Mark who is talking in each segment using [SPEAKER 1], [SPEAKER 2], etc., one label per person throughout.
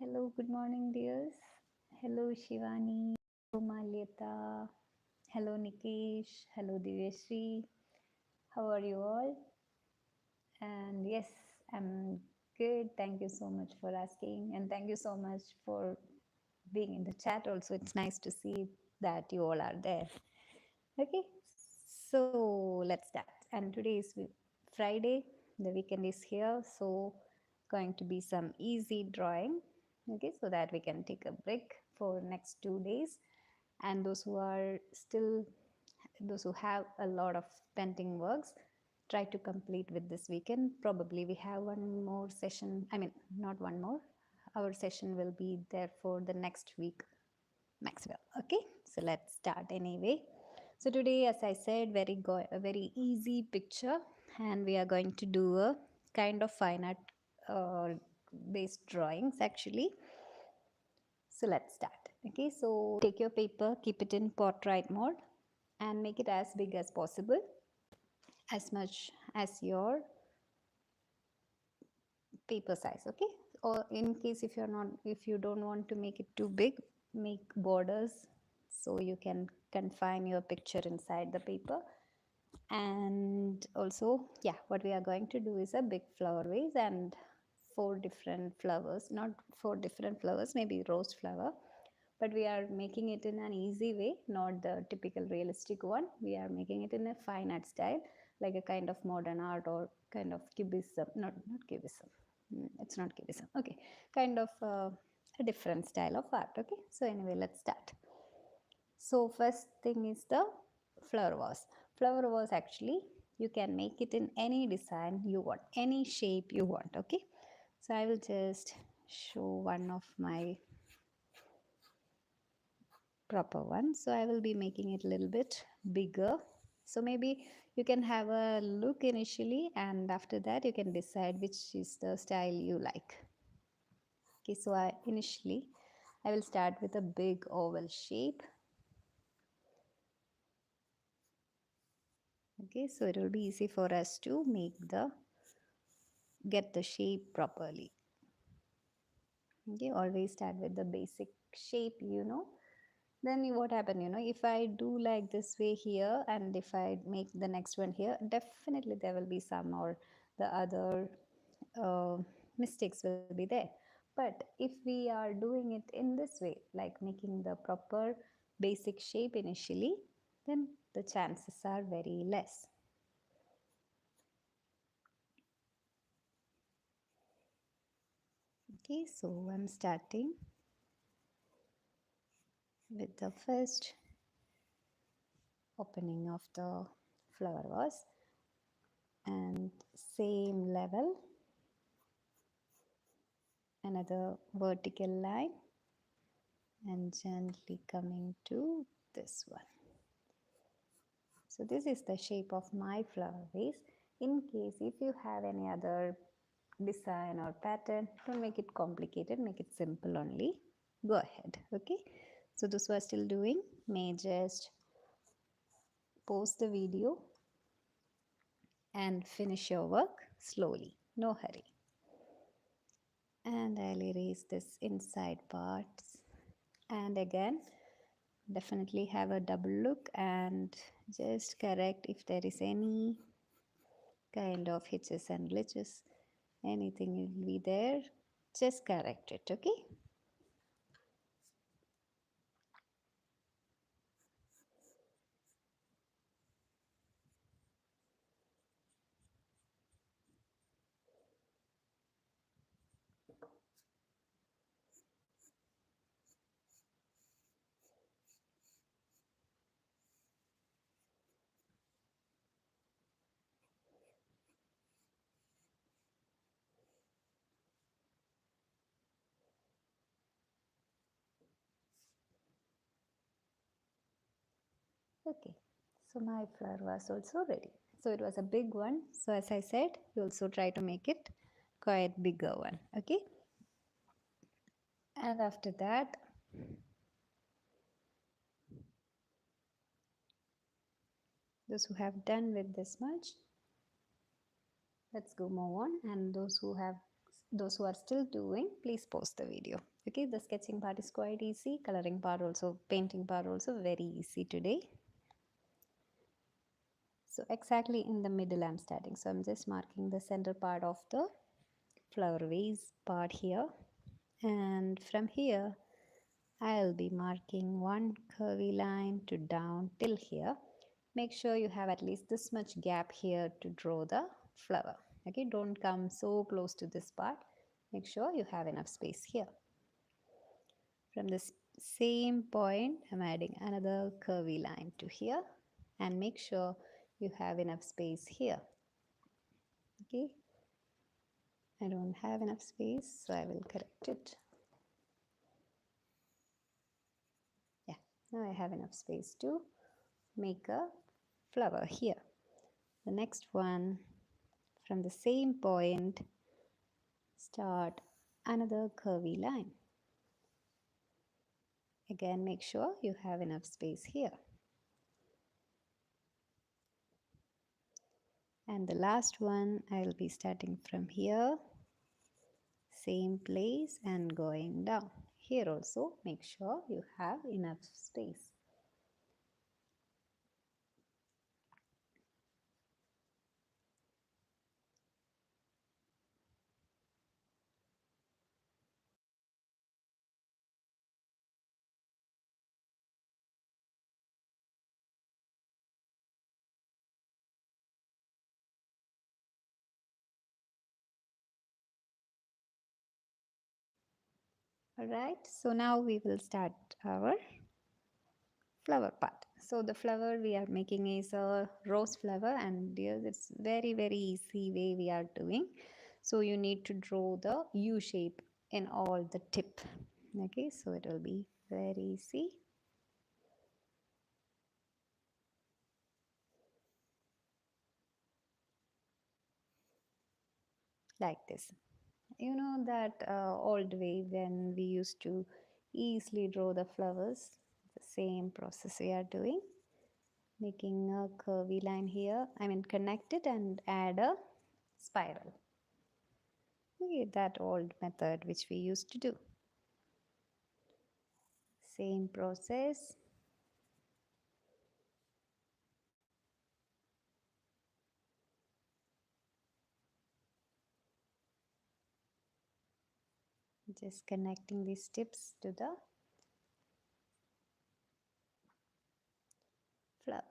[SPEAKER 1] Hello, good morning, dears. Hello, Shivani. Hello, Malyata. Hello, Nikesh. Hello, Divyashree. How are you all? And yes, I'm good. Thank you so much for asking. And thank you so much for being in the chat also. It's nice to see that you all are there. Okay, so let's start. And today is Friday. The weekend is here. So going to be some easy drawing. Okay, so that we can take a break for next 2 days. And those who have a lot of pending works, try to complete with this weekend. Probably we have one more session. I mean, not one more. Our session will be there for the next week Maxwell. Okay, so let's start anyway. So today, as I said, a very easy picture, and we are going to do a kind of fine art based drawings actually. So let's start. Okay, so take your paper, keep it in portrait mode, and make it as big as possible, as much as your paper size. Okay, or in case if you don't want to make it too big, make borders so you can confine your picture inside the paper. And also, yeah, what we are going to do is a big flower vase and four different flowers, not four different flowers, maybe rose flower, but we are making it in an easy way, not the typical realistic one. We are making it in a fine art style, like a kind of modern art or kind of cubism. Not cubism. It's not cubism. Okay, kind of a different style of art. Okay, so anyway, let's start. So first thing is the flower vase. Flower vase actually you can make it in any design you want, any shape you want. Okay, so I will just show one of my proper one. So I will be making it a little bit bigger. So maybe you can have a look initially, and after that you can decide which is the style you like. Okay, so initially I will start with a big oval shape. Okay, so it will be easy for us to get the shape properly. Okay, always start with the basic shape, then what happen, if I do like this way here, and if I make the next one here, definitely there will be some or the other uh, mistakes will be there. But if we are doing it in this way, like making the proper basic shape initially, then the chances are very less. Okay, so I'm starting with the first opening of the flower vase, and same level, another vertical line, and gently coming to this one. So this is the shape of my flower vase. In case if you have any other design or pattern, don't make it complicated, make it simple only. Go ahead. Okay, so those who are still doing may just pause the video and finish your work slowly, no hurry. And I'll erase this inside parts, and again definitely have a double look and just correct if there is any kind of hitches and glitches, anything will be there, just correct it. Okay, okay, so my flower was also ready. So it was a big one, so as I said, you also try to make it quite bigger one. Okay, and after that those who have done with this much, let's go move on, and those who are still doing, please pause the video. Okay, the sketching part is quite easy, coloring part also, painting part also very easy today. So exactly in the middle I'm starting. So I'm just marking the center part of the flower vase part here. And from here, I'll be marking one curvy line to down till here. Make sure you have at least this much gap here to draw the flower. Okay, don't come so close to this part. Make sure you have enough space here. From this same point, I'm adding another curvy line to here and make sure you have enough space here. Okay, I don't have enough space, so I will correct it. Yeah, now I have enough space to make a flower here. The next one, from the same point, start another curvy line. Again, make sure you have enough space here. And the last one, I'll be starting from here, same place and going down. Here also, make sure you have enough space. Alright, so now we will start our flower part. So the flower we are making is a rose flower, and here it's very easy way we are doing. So you need to draw the U shape in all the tip. Okay, so it will be very easy. Like this. You know that old way when we used to easily draw the flowers, the same process we are doing. Making a curvy line here, I mean connect it and add a spiral. Okay, that old method which we used to do. Same process. Just connecting these tips to the flower.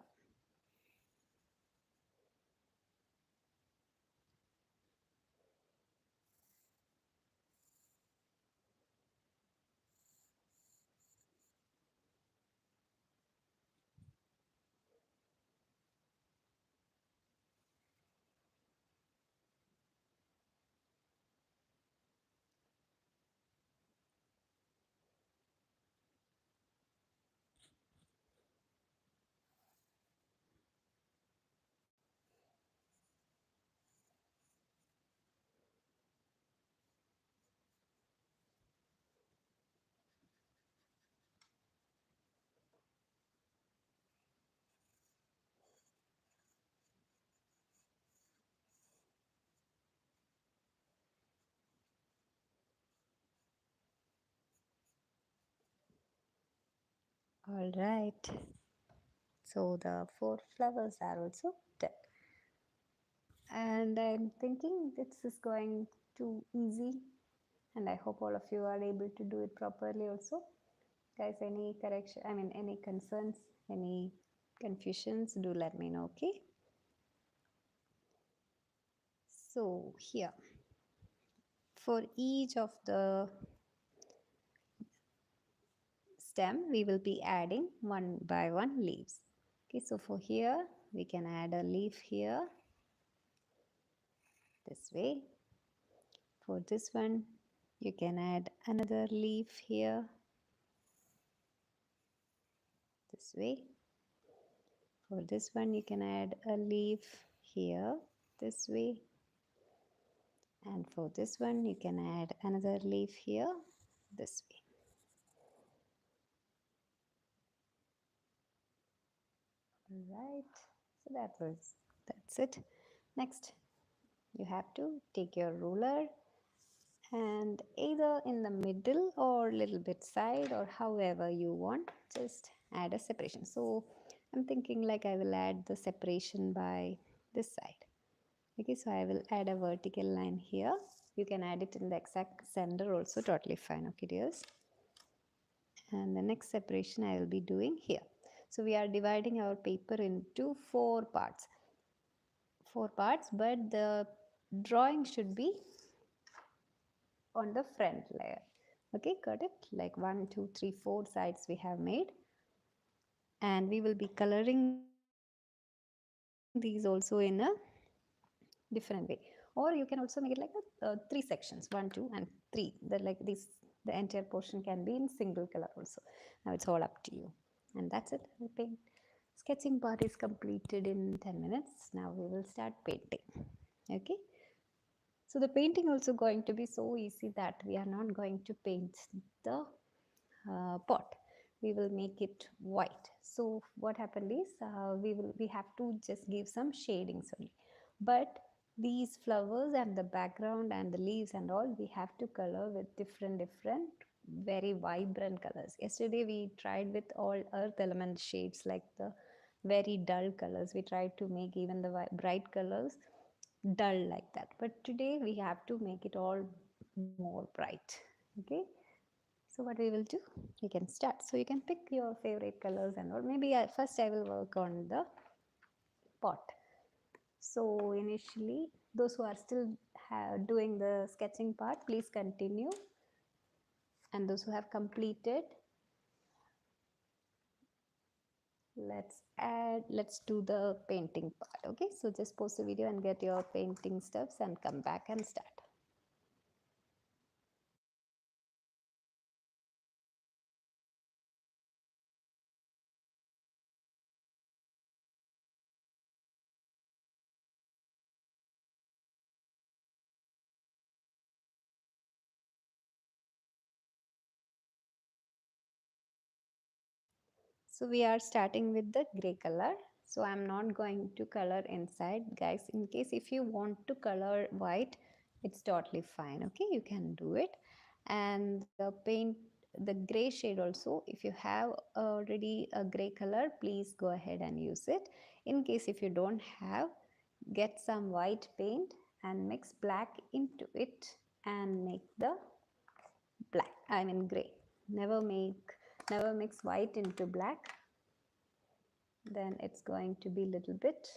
[SPEAKER 1] All right. So the 4 flowers are also done. And I'm thinking this is going too easy, and I hope all of you are able to do it properly also. Guys, any correction, I mean any concerns, any confusions, do let me know, okay? So here, for each of the stem, we will be adding one by one leaves. Okay, so for here, we can add a leaf here, this way. For this one, you can add another leaf here, this way. For this one, you can add a leaf here, this way. And for this one, you can add another leaf here, this way. Right, so that's it. Next, you have to take your ruler and either in the middle or a little bit side or however you want, just add a separation. So I'm thinking like I will add the separation by this side. Okay, so I will add a vertical line here. You can add it in the exact center also, totally fine. Okay dears, and the next separation I will be doing here. So we are dividing our paper into four parts, but the drawing should be on the front layer. Okay, got it? Like 1 2 3 4 sides we have made, and we will be coloring these also in a different way. Or you can also make it like three sections, 1 2 and 3, the like this, the entire portion can be in single color also. Now it's all up to you. And that's it. The paint sketching part is completed in 10 minutes. Now we will start painting. Okay, so the painting also going to be so easy that we are not going to paint the pot. We will make it white. So what happened is we have to just give some shadings only. But these flowers and the background and the leaves and all, we have to color with different very vibrant colors. Yesterday we tried with all earth element shades, like the very dull colors. We tried to make even the bright colors dull like that, but today we have to make it all more bright. Okay, so what we will do, we can start. So you can pick your favorite colors and all. Maybe first I will work on the pot. So initially, those who are still doing the sketching part, please continue, and those who have completed, let's do the painting part. Okay, so just pause the video and get your painting stuffs and come back and start. So we are starting with the gray color. So I'm not going to color inside, guys. In case if you want to color white, it's totally fine. Okay, you can do it. And the paint, the gray shade also, if you have already a gray color, please go ahead and use it. In case if you don't have, get some white paint and mix black into it and make the black, I mean gray. Never mix white into black, then it's going to be a little bit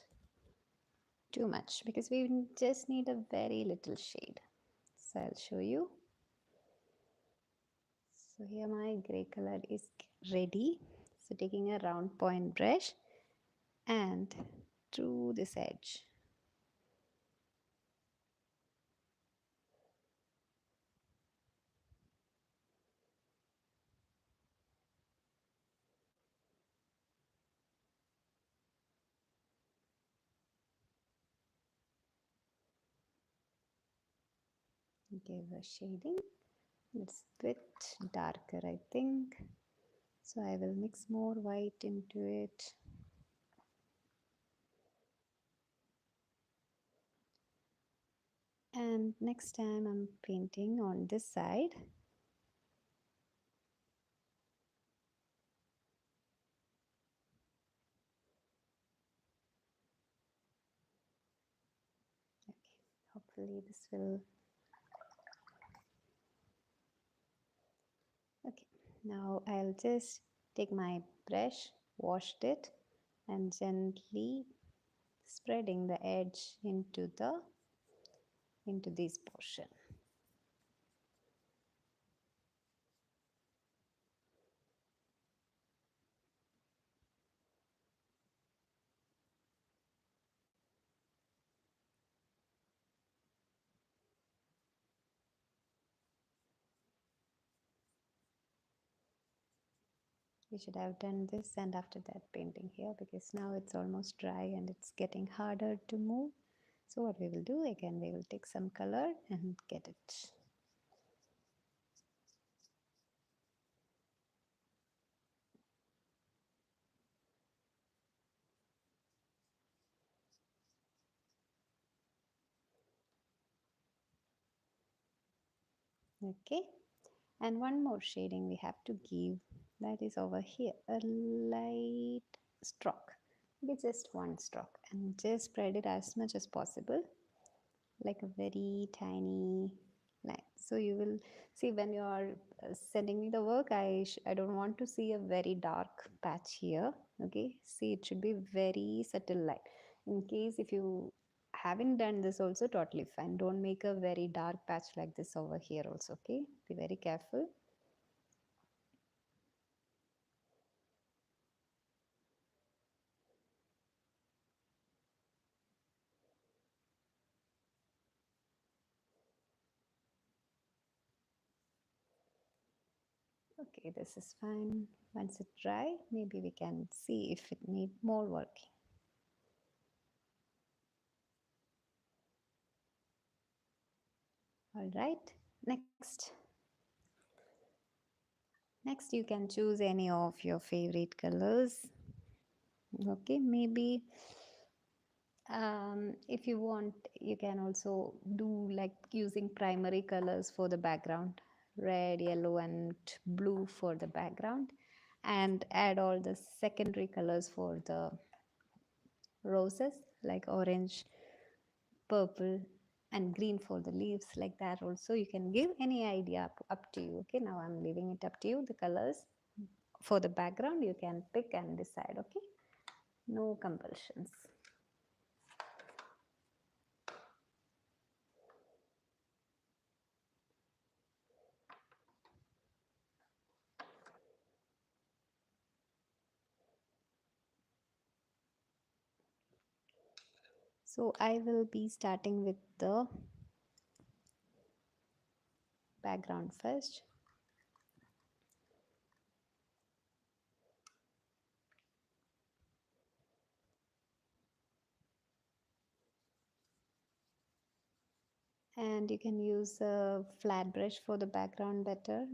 [SPEAKER 1] too much, because we just need a very little shade. So I'll show you. So here my gray color is ready. So taking a round point brush and through this edge, give a shading. It's a bit darker, I think. So I will mix more white into it. And next time I'm painting on this side. Okay, hopefully this will. Okay, now I'll just take my brush, washed it, and gently spreading the edge into this portion. We should have done this and after that painting here, because now it's almost dry and it's getting harder to move. So what we will do, again we will take some color and get it. Okay, and one more shading we have to give, that is over here, a light stroke. Okay, just one stroke, and just spread it as much as possible, like a very tiny line. So you will see when you are sending me the work, I don't want to see a very dark patch here. Okay, see, it should be very subtle light. In case if you haven't done this also, totally fine, don't make a very dark patch like this over here also. Okay, be very careful. Okay, this is fine. Once it dry, maybe we can see if it need more working. All right, next. Next, you can choose any of your favorite colors. Okay, maybe if you want, you can also do like using primary colors for the background, red, yellow, and blue for the background, and add all the secondary colors for the roses, like orange, purple, and green for the leaves, like that. Also, you can give any idea up to you. Okay, now I'm leaving it up to you. The colors for the background you can pick and decide. Okay, no compulsions. So I will be starting with the background first. And you can use a flat brush for the background better,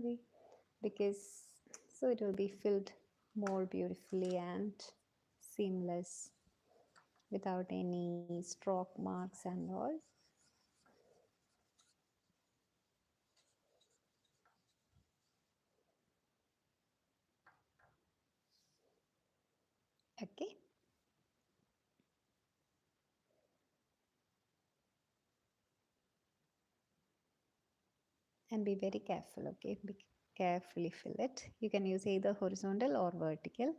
[SPEAKER 1] because so it will be filled more beautifully and seamless without any stroke marks and all. Okay, and be very careful. Okay, be carefully fill it. You can use either horizontal or vertical.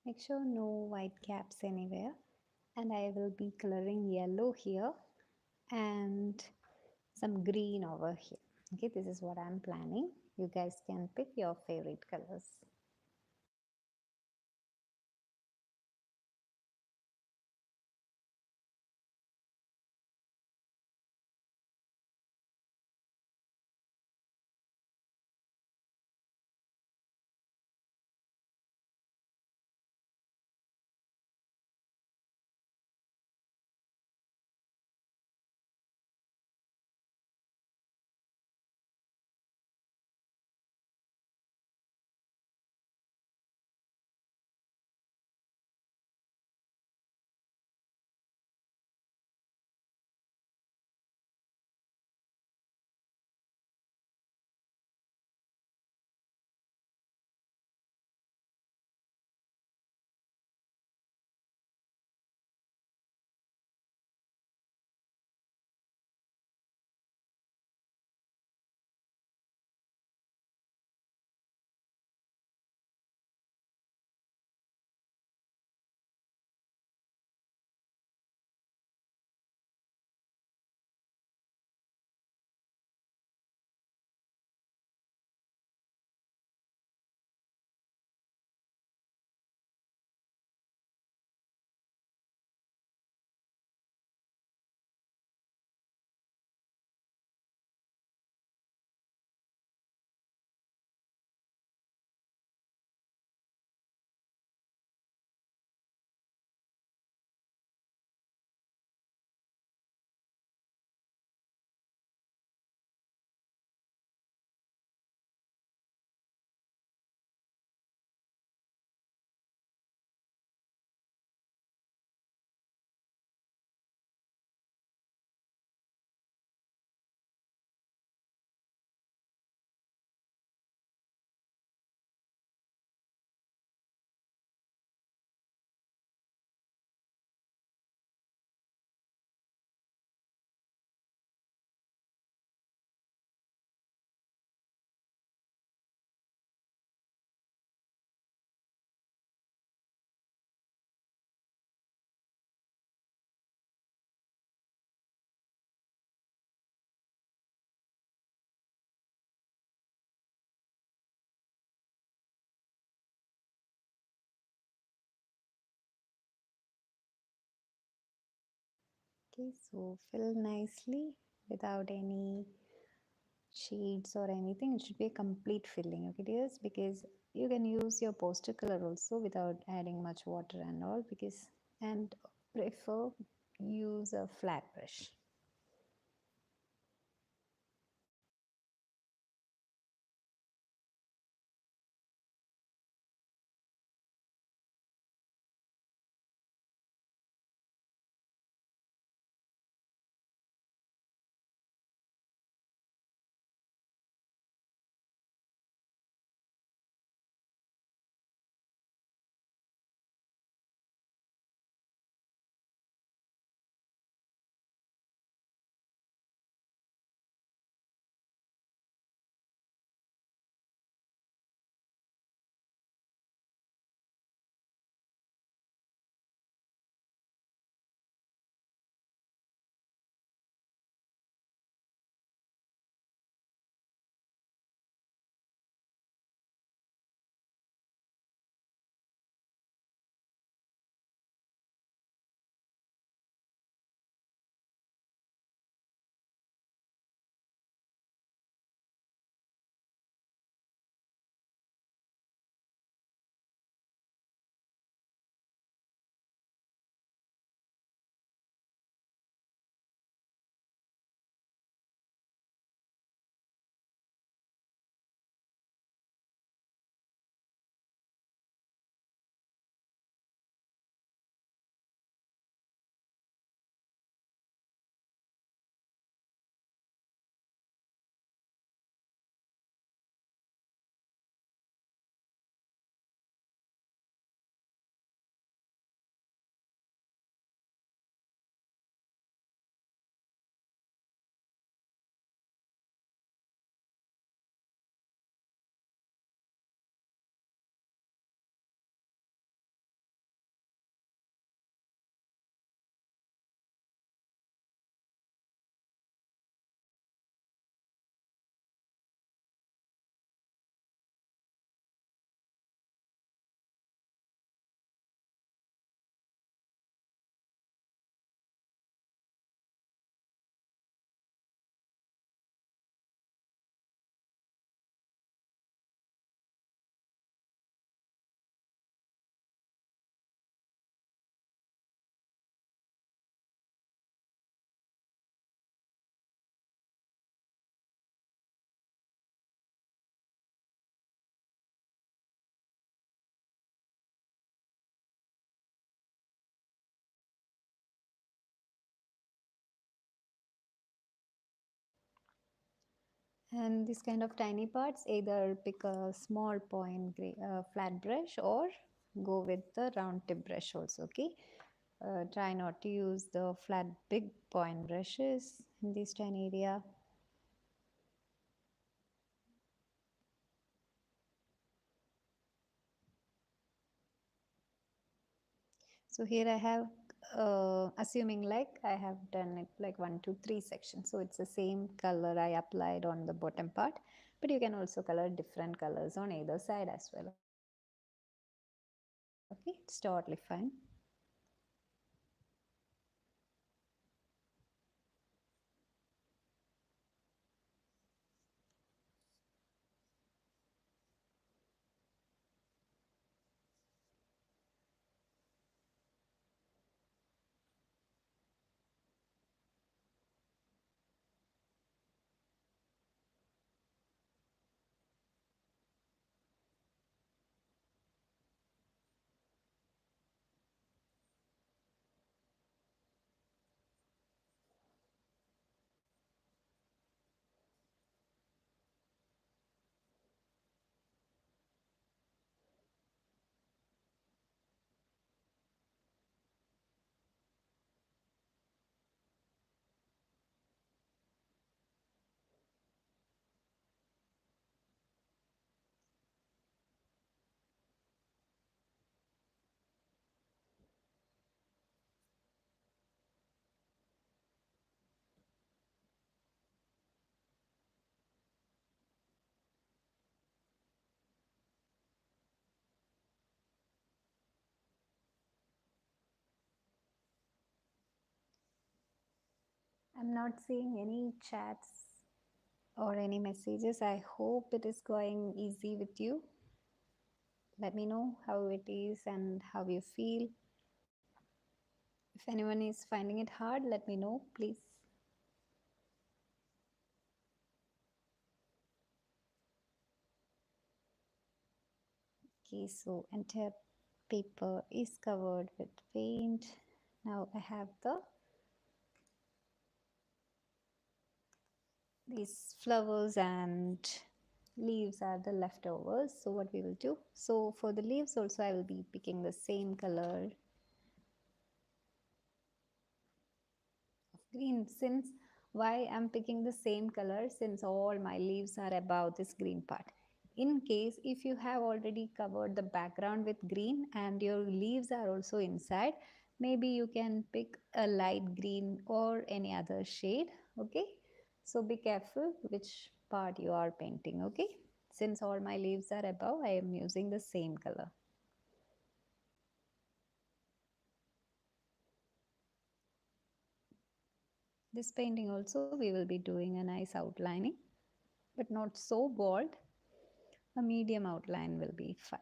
[SPEAKER 1] Make sure no white gaps anywhere. And I will be coloring yellow here and some green over here. Okay, this is what I'm planning. You guys can pick your favorite colors. Okay, so fill nicely without any shades or anything. It should be a complete filling, okay dears, because you can use your poster color also without adding much water and all, because and prefer use a flat brush. And this kind of tiny parts, either pick a small point flat brush or go with the round tip brush also, okay. Try not to use the flat big point brushes in this tiny area. So here I have, assuming like I have done it like 1, 2, 3 sections. So it's the same color I applied on the bottom part, but you can also color different colors on either side as well. Okay, it's totally fine. I'm not seeing any chats or any messages. I hope it is going easy with you. Let me know how it is and how you feel. If anyone is finding it hard, let me know, please. Okay, so entire paper is covered with paint. Now I have these flowers and leaves are the leftovers. So what we will do, so for the leaves also I will be picking the same color of green. Since why I'm picking the same color, since all my leaves are above this green part. In case if you have already covered the background with green and your leaves are also inside, maybe you can pick a light green or any other shade. Okay, so be careful which part you are painting. Okay, since all my leaves are above, I am using the same color. This painting also we will be doing a nice outlining, but not so bold. A medium outline will be fine.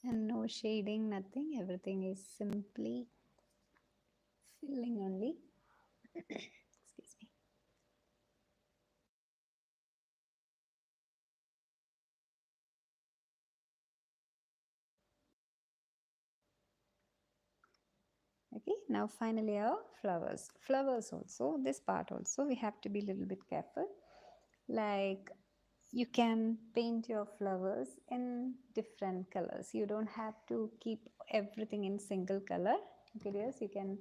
[SPEAKER 1] And no shading, nothing. Everything is simply filling only. Excuse me. Okay, now finally our flowers. Flowers also, this part also, we have to be a little bit careful. Like you can paint your flowers in different colors. You don't have to keep everything in single color. Okay, yes, you can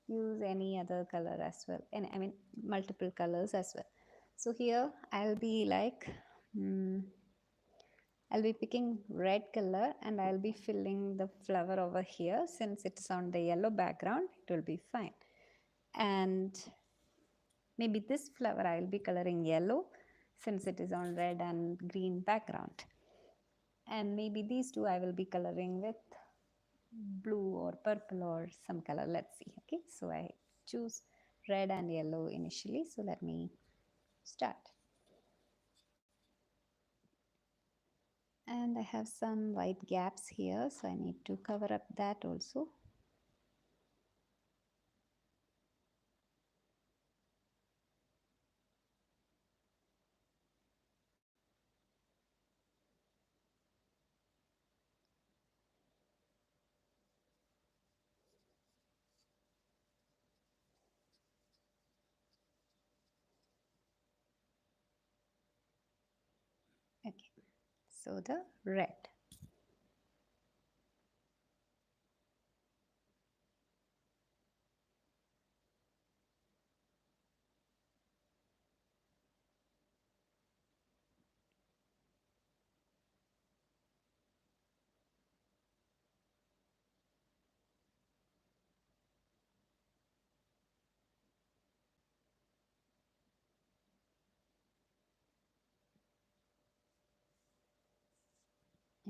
[SPEAKER 1] use any other color as well. And I mean multiple colors as well. So here I'll be like, I'll be picking red color and I'll be filling the flower over here. Since it's on the yellow background, it will be fine. And maybe this flower I'll be coloring yellow since it is on red and green background. And maybe these two I will be coloring with blue or purple or some color. Let's see. Okay, so I choose red and yellow initially. So let me start. And I have some white gaps here, so I need to cover up that also. Okay, so the red.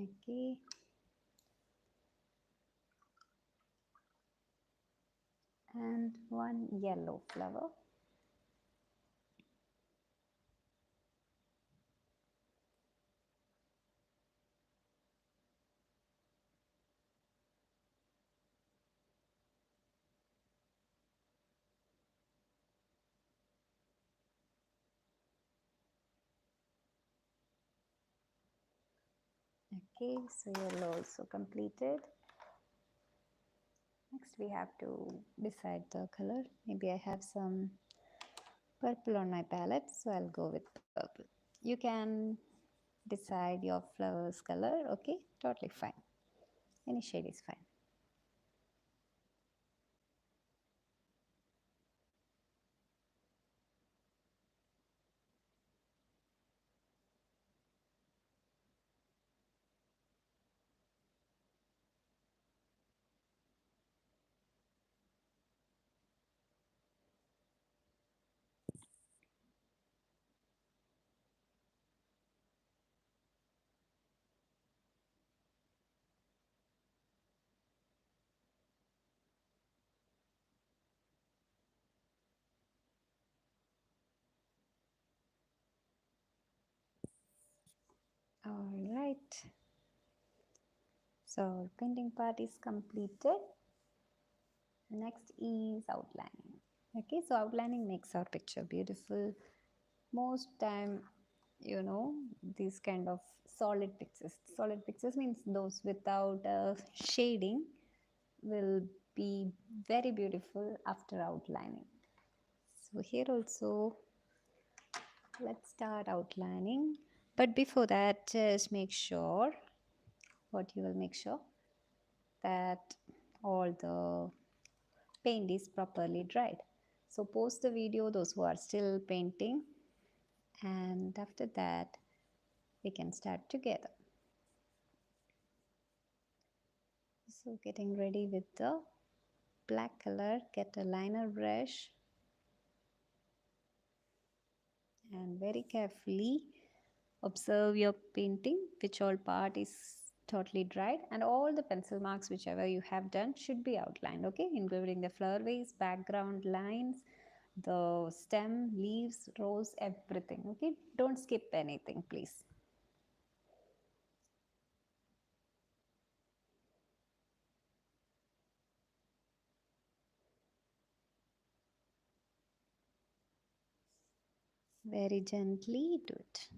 [SPEAKER 1] Okay, and one yellow flower. Okay, so yellow also completed. Next we have to decide the color. Maybe I have some purple on my palette, so I'll go with purple. You can decide your flowers color, okay? Totally fine. Any shade is fine. All right. So painting part is completed. Next is outlining. Okay, so outlining makes our picture beautiful. Most time, you know, these kind of solid pictures means those without shading will be very beautiful after outlining. So here also, let's start outlining, but before that, just make sure, what you will make sure, that all the paint is properly dried. So pause the video, those who are still painting, and after that we can start together. So getting ready with the black color, get a liner brush and very carefully observe your painting, which all part is totally dried, and all the pencil marks whichever you have done should be outlined, okay, including the flower vase, background lines, the stem, leaves, rose, everything, okay? Don't skip anything, please. Very gently do it.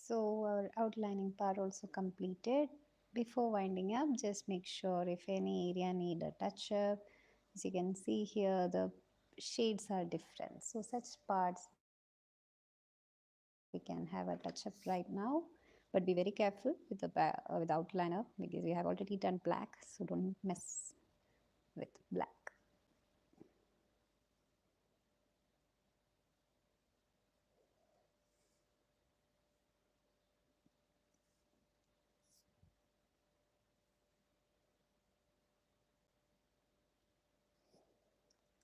[SPEAKER 1] So our outlining part also completed. Before winding up, just make sure if any area need a touch up. As you can see here, the shades are different. So such parts we can have a touch up right now, but be very careful with the with outliner because we have already done black. So don't mess with black.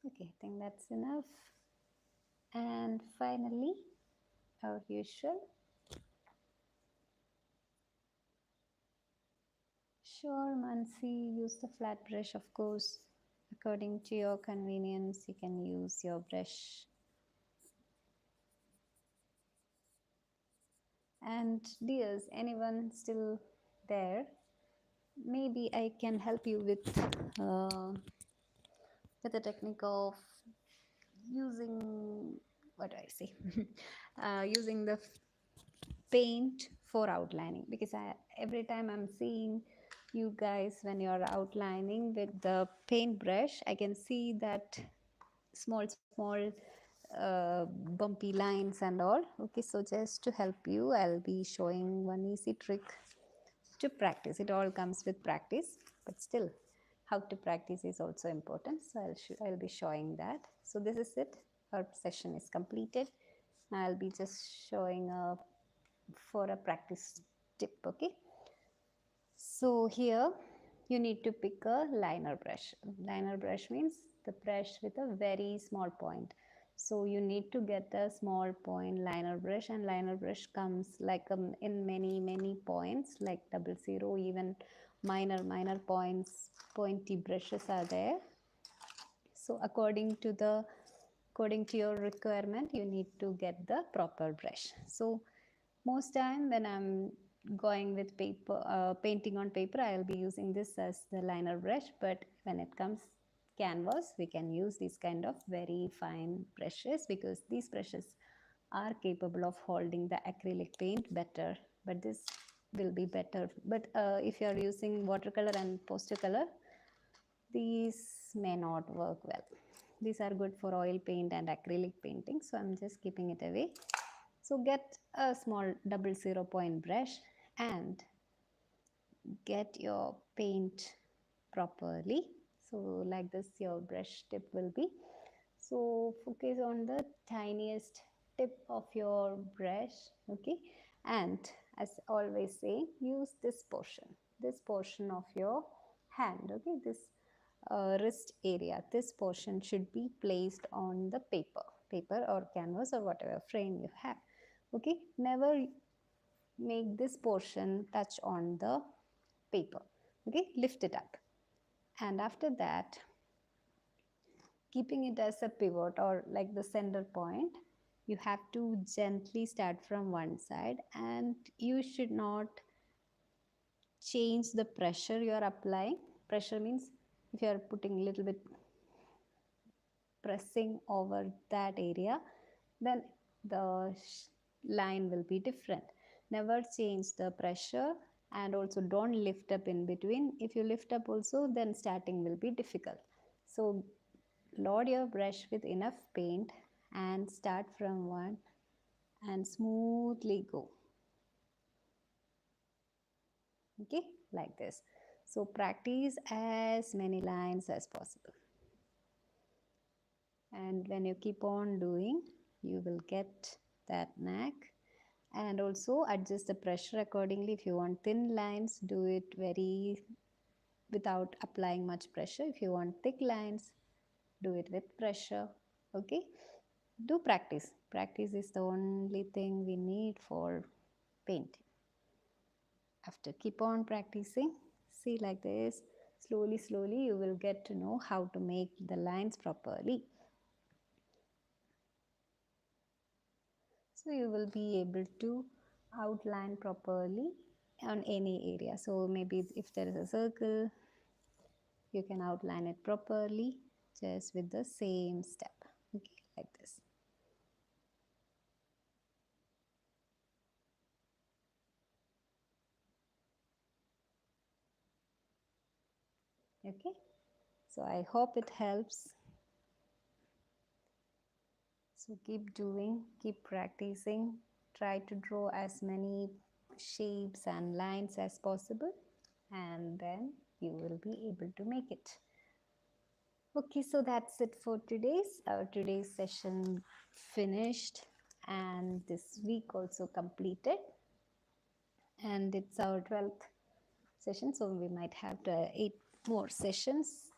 [SPEAKER 1] Okay, I think that's enough. And finally, our usual. Sure, Mansi, use the flat brush, of course. According to your convenience, you can use your brush. And dears, anyone still there? Maybe I can help you with the technique of using, what do I say? Using the paint for outlining, because every time I'm seeing you guys when you're outlining with the paintbrush, I can see that small bumpy lines and all. Okay, so just to help you, I'll be showing one easy trick to practice. It all comes with practice, but still how to practice is also important. So I'll be showing that. So this is it. Our session is completed. I'll be just showing for a practice tip. Okay, so here you need to pick a liner brush. Liner brush means the brush with a very small point. So you need to get a small point liner brush, and liner brush comes like in many points, like 00, even minor points, pointy brushes are there. So according to your requirement, you need to get the proper brush. So most time when I'm going with paper, painting on paper, I'll be using this as the liner brush. But when it comes canvas, we can use these kind of very fine brushes, because these brushes are capable of holding the acrylic paint better. But this will be better. But if you are using watercolor and poster color, these may not work well. These are good for oil paint and acrylic painting, so I'm just keeping it away. So get a small 00 point brush and get your paint properly. So like this your brush tip will be. So focus on the tiniest tip of your brush. Okay, and as always say, use this portion of your hand. Okay, this wrist area, this portion should be placed on the paper or canvas or whatever frame you have. Okay, never make this portion touch on the paper. Okay, lift it up, and after that, keeping it as a pivot or like the center point, you have to gently start from one side, and you should not change the pressure you are applying. Pressure means if you are putting a little bit pressing over that area, then the line will be different. Never change the pressure, and also don't lift up in between. If you lift up also, then starting will be difficult. So load your brush with enough paint and start from one and smoothly go. Okay, like this. So practice as many lines as possible. And when you keep on doing, you will get that knack. And also adjust the pressure accordingly. If you want thin lines, do it very without applying much pressure. If you want thick lines, do it with pressure. Okay, do practice. Practice is the only thing we need for painting. After keep on practicing, see like this, slowly you will get to know how to make the lines properly. So you will be able to outline properly on any area. So maybe if there is a circle, you can outline it properly just with the same step. Okay, like this. Okay, so I hope it helps. So keep doing, keep practicing, try to draw as many shapes and lines as possible, and then you will be able to make it. Okay, so that's it for today's session finished, and this week also completed, and it's our 12th session, so we might have 8 more sessions.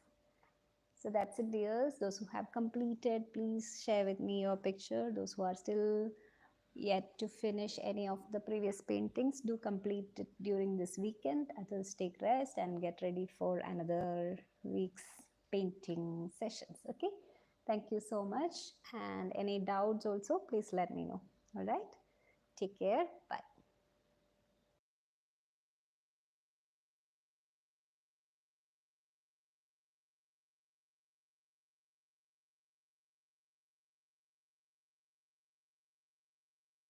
[SPEAKER 1] So that's it, dears. Those who have completed, please share with me your picture. Those who are still yet to finish any of the previous paintings, do complete it during this weekend. Others take rest and get ready for another week's painting sessions. Okay, thank you so much, and any doubts also, please let me know. All right, take care, bye.